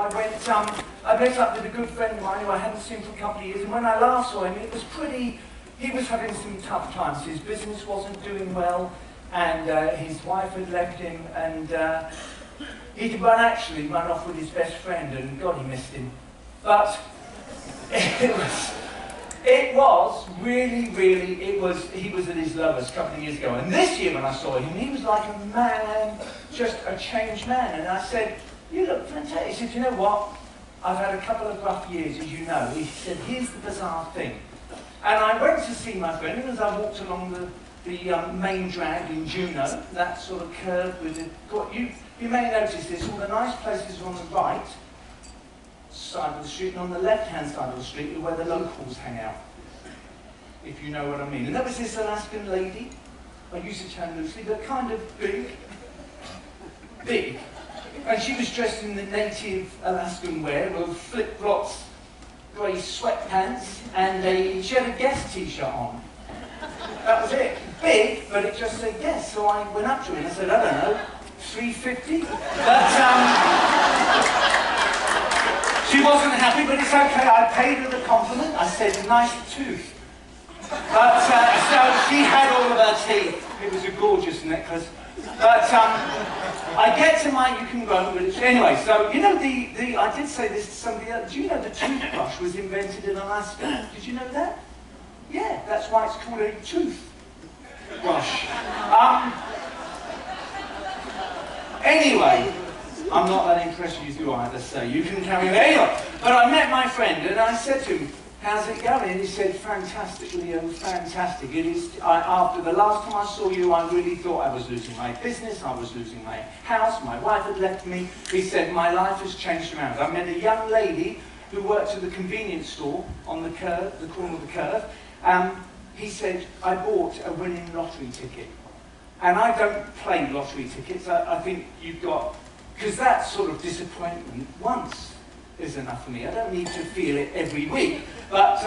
I met up with a good friend of mine who I hadn't seen for a couple of years, and when I last saw him, it was pretty, he was having some tough times. His business wasn't doing well, and his wife had left him, and he'd actually run off with his best friend, and God, he missed him. But it was really, he was at his lowest a couple of years ago. And this year when I saw him, he was like a man, just a changed man. And I said, "You look fantastic." He said, "You know what? I've had a couple of rough years, as you know." He said, "Here's the bizarre thing." And I went to see my friend, and as I walked along the main drag in Juneau, that sort of curve with the... You may notice this, all the nice places are on the right side of the street, and on the left-hand side of the street are where the locals hang out, if you know what I mean. And there was this Alaskan lady, I use the term loosely, but kind of big, and she was dressed in the native Alaskan wear with flip-flops, grey sweatpants, and she had a Guess t-shirt on. That was it. Big, but it just said Guess. So I went up to her and I said, "I don't know, $3.50?" But she wasn't happy, but it's okay. I paid her the compliment. I said, "Nice tooth." But so she had all of her teeth. It was a gorgeous necklace. But I get to my, you can go, but it's, anyway, so you know I did say this to somebody else. Do you know the toothbrush was invented in Alaska? Did you know that? Yeah, that's why it's called a toothbrush. Anyway, I'm not that impressed with you either, so you can carry on. Anyway, but I met my friend and I said to him, "How's it going?" And he said, "Fantastic, Leo, fantastic. It is, after the last time I saw you, I really thought I was losing my business, I was losing my house, my wife had left me." He said, "My life has changed around. I met a young lady who worked at the convenience store on the curve, the corner of the curve." He said, "I bought a winning lottery ticket." And I don't play lottery tickets. I think you've got, because that sort of disappointment once is enough for me. I don't need to feel it every week. But,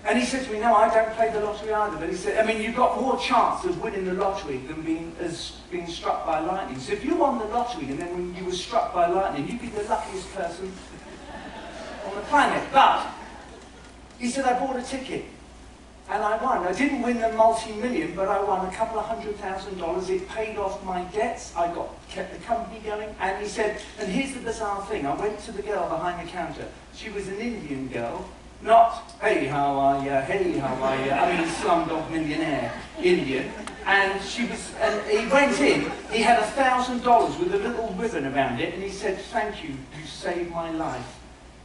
and he said to me, "No, I don't play the lottery either." But he said, "I mean, you've got more chance of winning the lottery than being struck by lightning. So if you won the lottery and then when you were struck by lightning, you'd be the luckiest person on the planet." But he said, "I bought a ticket and I won. I didn't win the multi-million, but I won a couple of $100,000. It paid off my debts. I kept the company going." And he said, and here's the bizarre thing. I went to the girl behind the counter. She was an Indian girl, not, "Hey, how are you? Hey, how are you?" I mean, Slumdog Millionaire, Indian. And she was, and he went in. He had $1,000 with a little ribbon around it, and he said, "Thank you, you saved my life."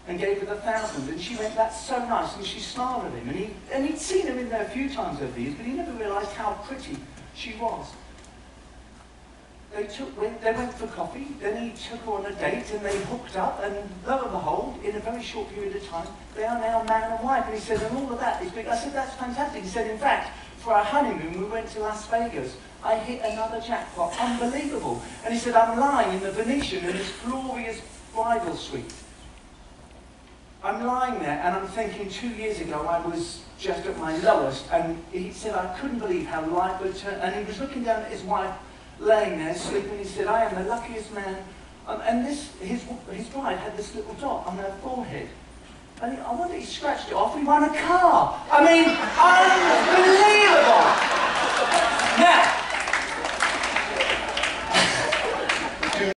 And gave her the $1,000, and she went, "That's so nice," and she smiled at him, and he'd seen her in there a few times over the years, but he never realised how pretty she was. They went for coffee, then he took her on a date, and they hooked up, and lo and behold, in a very short period of time, they are now man and wife. And he said, "And all of that is big." I said, "That's fantastic." He said, "In fact, for our honeymoon, we went to Las Vegas. I hit another jackpot, unbelievable." And he said, "I'm lying in the Venetian in this glorious bridal suite. I'm lying there and I'm thinking 2 years ago I was just at my lowest," and he said, "I couldn't believe how life would turn." And he was looking down at his wife laying there sleeping. He said, "I am the luckiest man." And his bride had this little dot on her forehead. And I wonder, he scratched it off. He won a car. I mean, unbelievable.